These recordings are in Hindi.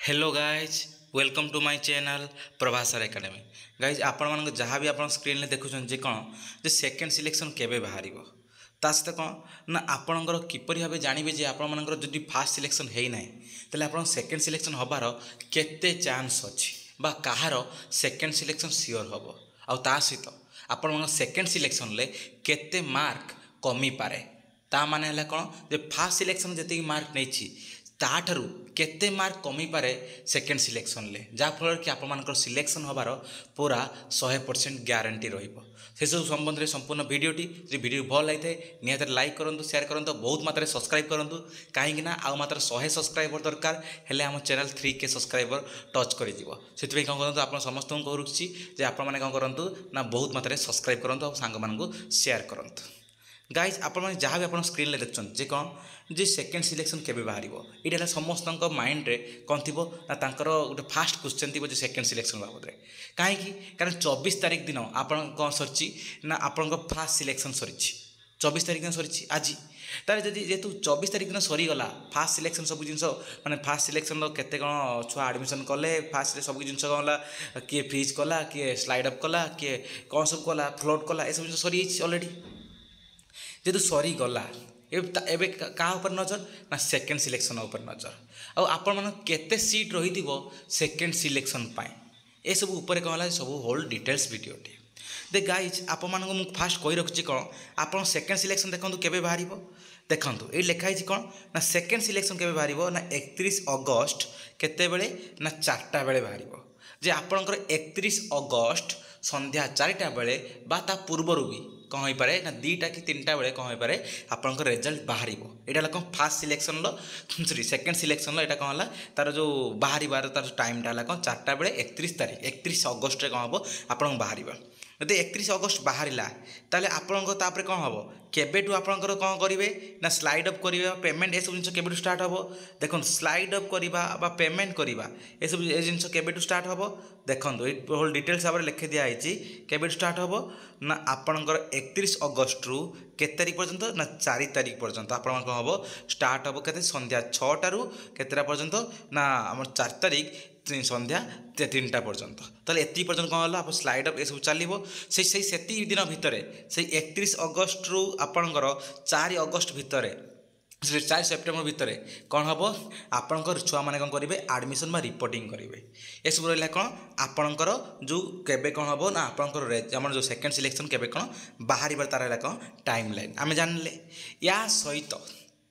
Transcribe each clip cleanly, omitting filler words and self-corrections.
Hello guys welcome to my channel Prabhasar academy. Guys आपण मान जहाँ भी आप स्क्रीन में देखुं जे कौन जे सेकेंड सिलेक्शन केबे बाहर ता सहित कौन ना आपणकर किपरि भाव जानवे जे आपर जदि फास्ट सिलेक्शन है ना तेल आप सेकेंड सिलेक्शन हबार केते चांस अच्छी बा कहार सेकेंड सिलेक्शन सियोर हम आ सहित आपण सेकेंड सिलेक्शन ले केते मार्क कमी पारे ता माने है कौन जे फास्ट सिलेक्शन जी मार्क नहीं ताठारू केते मार्क कमी पारे सेकेंड सिलेक्शन ले जहाँफल कि आपर सिलेक्शन हबार पूरा 100% ग्यारंटी रही सब संबंध में संपूर्ण वीडियोटी जो वीडियो भल लगे निहत लाइक करूँ शेयर करूँ बहुत मात्रा सब्सक्राइब करूँ कहीं आउ मात्र 100 सब्सक्राइबर दरकार हेले आम चैनल 3K सब्सक्राइबर टच कर कौन करूँ आप समस्त को कहूँ जे आपने कौन करूँ ना बहुत मात्रा सब्सक्राइब करूँ और सांग मानू शेयर करूँ। गाइज आप जहाँ भी आप स्क्रीन में देखते जे कौन जे सेकेंड सिलेक्शन केबे बाहर ये समस्त माइंड रे कौन थी ना गोटे फास्ट क्वेश्चन थी सेकेंड सिलेक्शन बाबद में कहीं कारण 24 तारीख दिन आप कौन सरी ना आपण फास्ट सिलेक्शन सरी 24 तारीख दिन सरी आज तार जदि जेहेतु 24 तारीख दिन सरीगला फास्ट सिलेक्शन सब जिन मैंने फास्ट सिलेक्शन केते कौन छुआ एडमिशन कले फास्ट सब जिन कौन किए फ्रीज कला किए स्लाइड अप कला किए कौन सब कला फ्लोट कला ये सब जिन सरी अलरेडी जेहेतु सरीगला एबे क्या ऊपर नजर ना सेकेंड सिलेक्शन ऊपर नजर आपण मन केते सीट रही सेकेंड सिलेक्शन पाए ये सब ऊपर कौन है सब होल डिटेल्स वीडियोटी दे गाइज आप फास्ट कही रखुच्छी कौन आप सेकेंड सिलेक्शन देखो केबे बाहर देखो ये लिखाई कौन ना सेकेंड सिलेक्शन केबे बाहर ना 31 अगस्त केते बेले ना 4टा बेले बाहर जे आपणकर 31 अगस्त संध्या 4टा बेले बा ता पूर्वर भी कौन हो पारे ना 2टा कि 3टा बेले कौन हो पारे आपंकर रिजल्ट बाहर यहाँ कौन fast selection sorry second selection यहाँ कौन है तार जो बाहर तार टाइमटा है कौन 4टा बेले 31 अगस्त कौन हम आप बाहर जब 31 अगस्त बाहर ताले आपंकर कौन हम केबेठू आपंकर कौन करेंगे ना स्लाइड अप करेंगे पेमेंट ये सब जिन केबेठू स्टार्ट हम देखो स्लाइड अप करवा पेमेंट करवा ये सब जिन केबेठू स्टार्ट हम देखो होल डिटेल्स भाव में लिखि दिखाई केबेठू स्टार्ट हम ना आपंकर 31 अगस्त रु के तारीख पर्यंत ना 4 तारीख पर्यंत आप हम स्टार्ट हम के संध्या 6टारू केतटा पर्यंत ना आम 4 तारीख संध्या 3टा पर्यंत ताले एति पर्यंत कौन है आप स्लाइड अप ये सब चलो से दिन भितर से 31 अगस्त रु आपणकर 4 अगस्त भितर 4 सेप्टेम्बर भितर कौन हम आपणकर छुआ मैंने कौन करेंगे आडमिशन बा रिपोर्टिंग करेंगे ये सब रहा कौन आपणकर जो केबे कौन हम ना आपणकर आम जो सेकेंड सिलेक्शन केबे कौन बाहर तार कौन टाइम लाइन आम जानले या सहित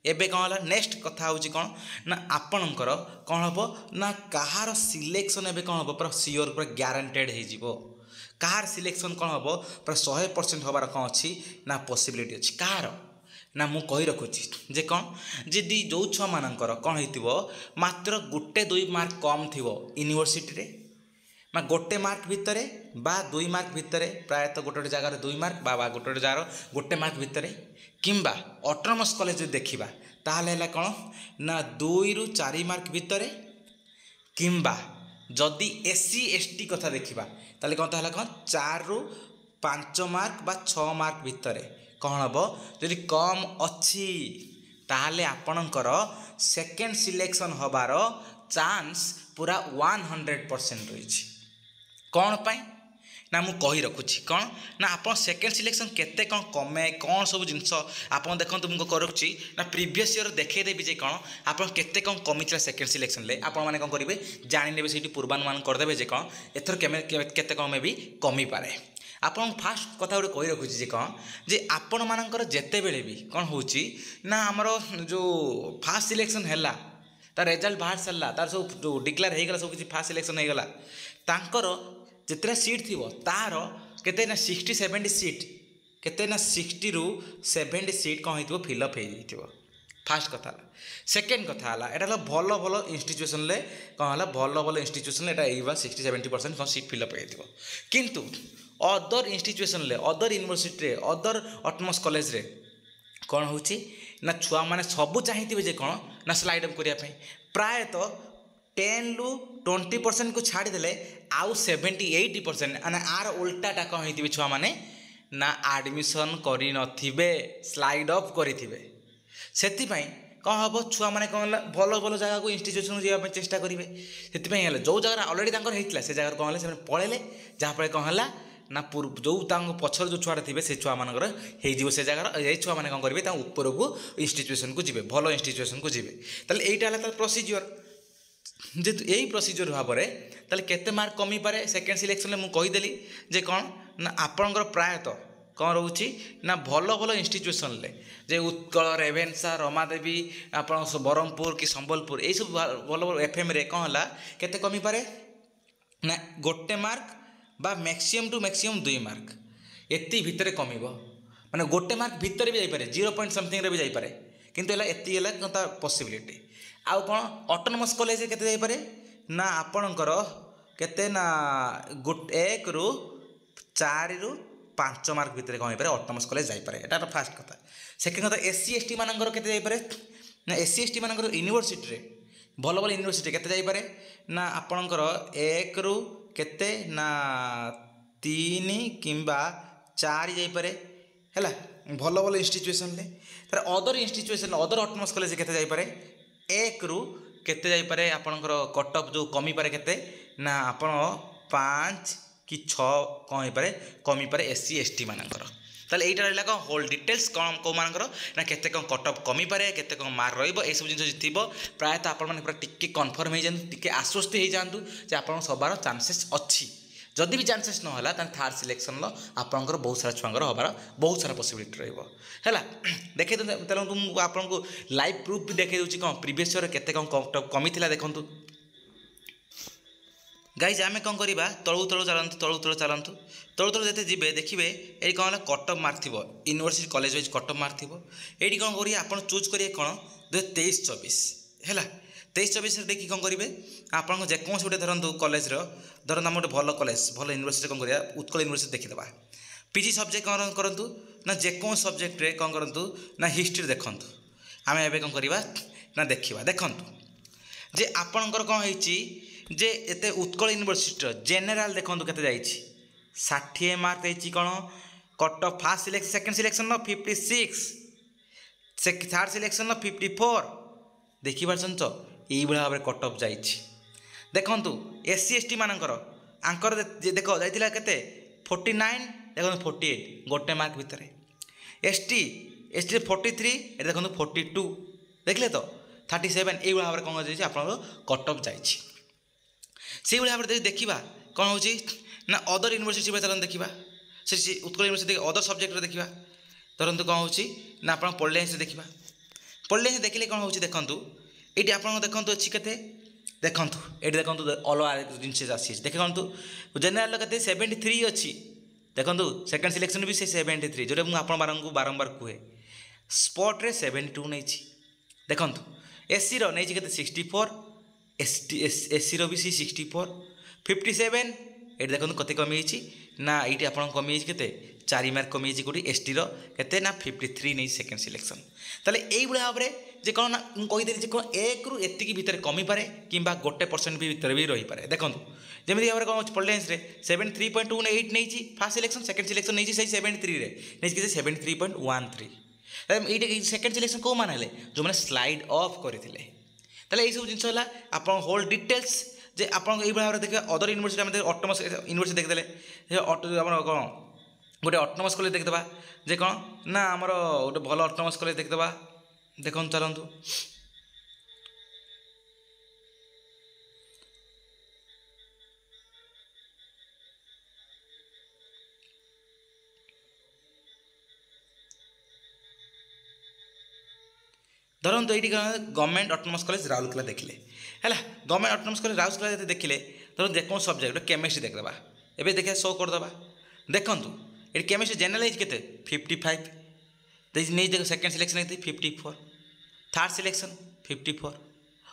एबे कौन है नेक्स्ट कथा हूँ कौन ना आपणकर कौन हम ना कहार सिलेक्शन एबे कौन हम पूरा सियोर पूरा ग्यारंटेड हो कहार सिलेक्शन कौन हम पूरा 100% हबार कौन अच्छी ना पॉसिबिलिटी अच्छी कहार ना मु कही रखुची जे कौन जदि जो छुआ मानकर कौन हो मात्र 1-2 मार्क कम थी यूनिवर्सिटी रे मैं गोटे मार्क भितर बा 2 मार्क भितर प्रायतः गोटे जगार 2 मार्क बा गोटे जगार गोटे मार्क भितर किंबा ऑटोनोमस कॉलेज देखा ताहले कौन ना 2 ରୁ 4 मार्क भितर किंबा जदि SC ST कथा देखा ताले कौन ताहले कौन 4 ରୁ 5 मार्क बा 6 मार्क भितर कौन हम जदि कम अच्छी ताहले आपणकर सेकेंड सिलेक्शन हबार चांस पूरा 100% रही कौन पाई ना मु कही रखुच्छी कौन ना आप सेकेंड सिलेक्शन केते कौन कमे कौन सब जिनस आप देखो मुझे करुच्छी ना प्रीवियस ईयर देखदेवी जे कौन आप केते कौन कमी सेकेंड सिलेक्शन ले आप मैंने कौन करेंगे जाने से पूर्वानुमान करदे जे कौन एथर केते कम भी कमी पारे आप फास्ट कथा गोटे कही रखुच्छी जे कौन जे आपण मानकर जेते बेले भी कौन होची ना आमर जो फास्ट सिलेक्शन है तार रिजल्ट बाहर सारा तार सब जो डिक्लेयर होगा सब किसी फास्ट सिलेक्शन होगा तांकर जितने सीट थी तार केते ना 60-70 सीट केते ना 60 ରୁ 70 सीट कौन हो फिलअप हो फास्ट कथा सेकेंड कथा है भल भल इंस्टीट्यूशन ले कौन है भल भल इंस्टीट्यूशन यहाँ 60-70% कौन सीट फिलअप हो किंतु अदर इंस्टीट्यूशन ले other university other autonomous college रे कौन हो ना छुआ मैंने सबू चाहिए जे कौन ना स्लाइड अप करने प्रायतः 10 ରୁ 20% को छाड़देले आउ 70-80% मैंने आर उल्टाटा कौन हो छुआ मैंने ना आडमिशन करें स्लाइड अप करें से कौन हम छुआ मैंने कौन भल भल जगह को इन्स्टिट्यूशन जावाई चेष्टा करेंगे से जो जगह अलरेडी होता से जगह कौन है पलैले जहाँफल कौन है ना जो पछर जो छुआ थे से छुआ मानकर हो से जगह ये छुआ मैंने कौन करेंगे ऊपर को इन्स्टिट्यूशन को जी भल इन्स्टिट्यूशन को जी तेल यहाँ है प्रोसीजर जेहतु यही प्रोसीजर भाव में केते मार्क कमी पारे सेकेंड सिलेक्शन में मुझेदेली जे कौन ना आपणकर प्रायतः कौन रोचे ना भल भल इन्स्टिट्यूशन जे उत्कल रेभेन्सा रमादेवी आप ब्रह्मपुर कि संबलपुर यही सब भल भल एफएम रे कौन है केते कमी पारे ना गोटे मार्क बा मैक्सिमम टू मैक्सिमम 2 मार्क एति भितर कमिब माने गोटे मार्क भितर भी जाइपारे 0 पॉइंट समथिंग रे भी जाइपारे किंतु एला एति एला ता पॉसिबिलिटी आउ कौन ऑटोनोमस कॉलेज केते जाइपारे ना आपणकर केते ना 1 रु 4 रु 5 मार्क भितर कौन हो ऑटोनोमस कॉलेज जाइपारे एटा फास्ट कथा सेकेंड कथा एससी एसटी मानकर केते जाइपारे ना एससी एसटी मानकर यूनिवर्सिटी रे भल भल यूनिवर्सिटी केते जाइपारे ना आपणकर 1 रु केते ना 3 किंबा 4 जाइपारे हैला भल भल इंस्टीट्यूशन ले तर other institution other autonomous college केते जाइपारे 1 रु केते जाइपारे आपणकर कट ऑफ जो कमी पारे केते ना आपण 5 कि 6 कौन हो पारे कमी पारे एससी एसटी मानकर ताले एटा रहला को होल डिटेल्स कौन को मानकर ना केते कौन कट ऑफ कमी पारे केते कौन मार्क रहइबो ए सब जिंस थिबो प्रायतः आपण माने पूरा टिके कन्फर्म हो जान टिके आश्वस्त हो जांतु जे आपण सबार चांसेस अछि जदि भी चांसेस न होला तान थर्ड सिलेक्शन लो आपनकर बहुत सारा छुआंगर होबार बहुत सारा पॉसिबिलिटी रहइबो हैला देखे तो तुम आपन को लाइव प्रूफ भी देखे दोची कौन प्रीवियस ईयर केते कौन कट ऑफ कमी थिला देखंतु गाइज आम कौन करवा तलू तलू चलतु तलू तलू चलतु तलू तलू जो जी देखिए ये कौन है कट ऑफ मार्क थी university college wise cut off mark थी ये कौन करिए आप चूज करेंगे कौन 2023-24 है 23-24 देखिए कौन करेंगे आपको जेकोसी गोटे धरतु कॉलेज धरतु आम गोटे भल कॉलेज भल यूनिवर्सिटी कौन करा उत्कल यूनिवर्सिटी देखीदे पीजी सब्जेक्ट कौन करूँ ना जेकोसी सब्जेक्ट रे कौन करूँ ना हिस्ट्री देखूँ आम ए कौन करवा ना देखा देखूँ जे आपणकर कौन होती जे एते उत्कल यूनिवर्सिटी जेनेल देखो के 60 मार्क देती कौन cut off fast selection second selection 56 third selection 54 देखिपार तो यही भाव में कट ऑफ जाइए देखु एससी एसटी मानकर आंकर देख जाइला केते 49 देखो 48 गोटे मार्क भितर एसटी एसटी 43 ये देखो 42 देखले तो 37 यही भाव में कौन जाइए आप कट ऑफ जाइए से भाव में देखा कौन हो ना अदर यूनिवर्सिटी में चलन देखा से उत्कल यूनिवर्सिटी अदर सब्जेक्ट देखा धरतु कौन हो ना आप पॉलिटिक्स देखा पॉलिटिक्स देखिले कौन हो देखूँ ये आप देखूँ अच्छी के देखूँ ये देखूँ अलगा जिन आसी देखूँ जेनेल के 73 अच्छी देखूँ सेकेंड सिलेक्शन भी से 73 जो मुझे बारंबार कहे स्पॉट्रे 72 नहीं देखूँ एससी नहीं के 64 एससी रो भी 64 57 ये देखो कते कमी ना ये आप कमी के 4 मार्क कमी गोटे एसटी के ना 53 नहीं सेकेंड सिलेक्शन ताले यही भाव में जे कौन ना कहीदेली कौन 1 रु एतिकी भितर कमी पारे कि 1% भी भितर भी रही पारे देखो जमी भाव में कौन पॉलिटिक्स रे 73.28 नहीं फास्ट सिलेक्शन सेकेंड सिलेक्शन नहीं 73 रे नहीं 73.13 ये सेकेंड सिलेक्शन कौ मान जो मैंने स्लाइड ऑफ करते ताले यही सब जिन आप होल डिटेल्स जे आप भाव में देखिए अदर यूनिवर्सिटी आम ऑटोनोमस यूनिवर्सिटी देखिदे कौन गोटे ऑटोनोमस कॉलेज देखिदेबा जे कौन ना आमर गोटे भल ऑटोनोमस कॉलेज देखिदेबा देखो चलतु धरतु ये गवर्नमेंट ऑटोनोमस कॉलेज राउरकेला देखिले है गवर्नमेंट ऑटोनोमस कॉलेज राउरकेला देखिले धर जेको सब्जेक्ट केमिस्ट्री देखा एवं देखिए शो करदे देखूँ ये केमिस्ट्री जेनेल के 55 नहीं सेकेंड सिलेक्शन 54 थर्ड सिलेक्शन 54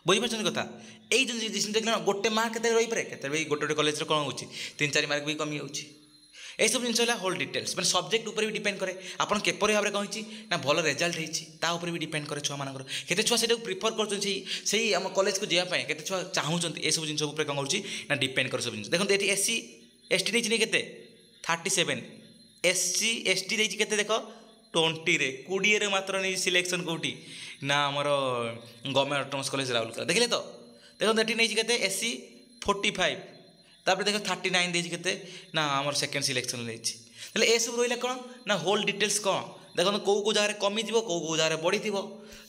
बुझीपार कथा यही देख गोटे मार्क के रही पारे गोटे कॉलेज कौन हो 3-4 मार्क भी कमी होती यही सब जिन होल डिटेल्स मैंने सब्जेक्ट उपर भी डिपेंड करे आपन केपर भाव में कहीं ना भल रिजल्ट होती भी डिपेंड करे छुआ मानकर केते छुआ से प्रिफर कर आम कॉलेज को जावाई के छुआ चाहूँ ये सब जिन कौन कर डिपेंड कर सब जिन देखो ये एससी एसटी नहीं के 37 एससी एसटी के देख 20 रे 20 रे मात्र नहीं सिलेक्शन कौटी ନା ଆମର ଗଭର୍ଣ୍ଣମେଣ୍ଟ ଅଟୋନମସ୍ କଲେଜ ରାଉରକେଲା। ଦେଖିଲେ ତ ଦେଖନ୍ତୁ ଏଠି ନେଇଛି କେତେ SC 45, ତାପରେ ଦେଖ 39 ଦେଇଛି କେତେ ନା ଆମର ସେକେଣ୍ଡ ସିଲେକ୍ସନ୍ ନେଇଛି। ତାହେଲେ ଏସବୁ ରହିଲା କ'ଣ ନା ହୋଲ୍ ଡିଟେଲ୍ସ କ'ଣ ଦେଖନ୍ତୁ କେଉଁ ଜାଗାରେ କମିଯିବ କେଉଁ ଜାଗାରେ ବଢ଼ିଥିବ,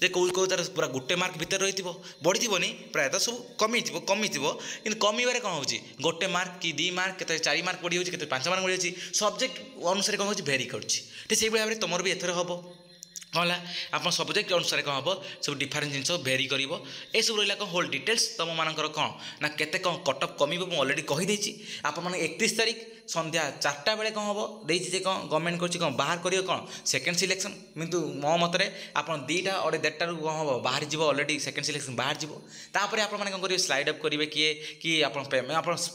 ଯେ କେଉଁ ଜାଗାରେ ପୁରା ଗୋଟେ ମାର୍କ ଭିତରେ ରହିଥିବ, ବଢ଼ିଥିବନି ପ୍ରାୟତଃ ସବୁ କମିଯିବ କିନ୍ତୁ କମିବାରେ କ'ଣ ହେଉଛି ଗୋଟେ ମାର୍କ କି 2 ମାର୍କ, କେତେ 4 ମାର୍କ ବଢ଼ିଯାଉଛି, କେତେ 5 ମାର୍କ ବଢ଼ିଯାଉଛି, ସବଜେକ୍ଟ ଅନୁସାରେ କ'ଣ ହେଉଛି ଭେରି କରୁଛି। ଠିକ୍ ସେଇଭଳି ଭାବରେ ତୁମର ବି ଏଥର ହେବ କ'ଣ ହେଲା ଆପଣ ସବଜେକ୍ଟ ଅନୁସାରେ କ'ଣ ହେବ ସବୁ ଡିଫରେଣ୍ଟ ଜିନିଷ ଭେରି କରିବ। ଏସବୁ ରହିଲା କ'ଣ ହୋଲ୍ ଡିଟେଲ୍ସ ତୁମମାନଙ୍କର କ'ଣ ନା କେତେ କ'ଣ କଟ୍ ଅଫ୍ କମିବ ମୁଁ ଅଲରେଡ଼ି କହିଦେଇଛି। ଆପଣମାନେ 31 ତାରିଖ ସନ୍ଧ୍ୟା 4ଟା ବେଳେ କ'ଣ ହେବ ଦେଇଛି ଯେ କ'ଣ ଗଭର୍ଣ୍ଣମେଣ୍ଟ କରୁଛି କ'ଣ ବାହାର କରିବ କ'ଣ ସେକେଣ୍ଡ ସିଲେକ୍ସନ୍, କିନ୍ତୁ ମୋ ମତରେ ଆପଣ 2ଟା ଅଢ଼େ 1:30ଟାରୁ କ'ଣ ହେବ ବାହାରିଯିବ ଅଲରେଡ଼ି ସେକେଣ୍ଡ ସିଲେକ୍ସନ୍ ବାହାରିଯିବ। ତାପରେ ଆପଣମାନେ କ'ଣ କରିବେ ସ୍ଲାଇଡ୍ ଅପ୍ କରିବେ, କି ଆପଣ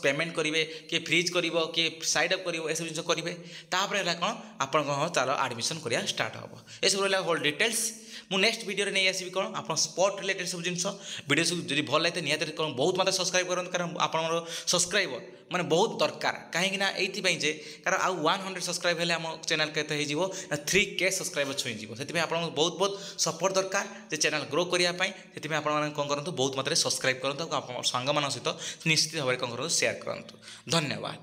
ପେମେଣ୍ଟ କରିବେ, କିଏ ଫ୍ରିଜ୍ କରିବ, କିଏ ସ୍ଲାଇଡ୍ ଅପ୍ କରିବ, ଏସବୁ ଜିନିଷ କରିବେ। ତାପରେ ହେଲା କ'ଣ ଆପଣ କ'ଣ ହେବ ଚାଲ ଆଡ଼ମିସନ୍ କରିବା ଷ୍ଟାର୍ଟ ହେବ। ଏସବୁ ରହିଲା ହୋଲ୍ ଡିଟେଲ୍ସ। ମୁଁ ନେକ୍ସଟ ଭିଡ଼ିଓରେ ନେଇ ଆସିବି କ'ଣ ଆପଣ ସ୍ପୋର୍ଟ ରିଲେଟେଡ୍ ସବୁ ଜିନିଷ ଭିଡ଼ିଓ ସବୁ ଯଦି ଭଲ ଲାଗେ ନିହାତି କ'ଣ ବହୁତ ମାତ୍ରା ସବସ୍କ୍ରାଇବ୍ କରନ୍ତୁ, କାରଣ ଆପଣଙ୍କର ସବସ୍କ୍ରାଇବର ମାନେ ବହୁତ ଦରକାର। କାହିଁକି ନା ଏଇଥିପାଇଁ ଯେ କାରଣ ଆଉ 100 ସବସ୍କ୍ରାଇବ୍ ହେଲେ ଆମ ଚ୍ୟାନେଲ୍ କେତେ ହେଇଯିବ ନା 3K ସବସ୍କ୍ରାଇବର ଛୁଇଁଯିବ। ସେଥିପାଇଁ ଆପଣଙ୍କୁ ବହୁତ ସପୋର୍ଟ ଦରକାର ଯେ ଚ୍ୟାନେଲ୍ ଗ୍ରୋ କରିବା ପାଇଁ। ସେଥିପାଇଁ ଆପଣମାନେ କ'ଣ କରନ୍ତୁ ବହୁତ ମାତ୍ରାରେ ସବସ୍କ୍ରାଇବ୍ କରନ୍ତୁ, ଆଉ ଆପଣଙ୍କ ସାଙ୍ଗମାନଙ୍କ ସହିତ ନିଶ୍ଚିତ ଭାବରେ କ'ଣ କରନ୍ତୁ ସେୟାର କରନ୍ତୁ। ଧନ୍ୟବାଦ।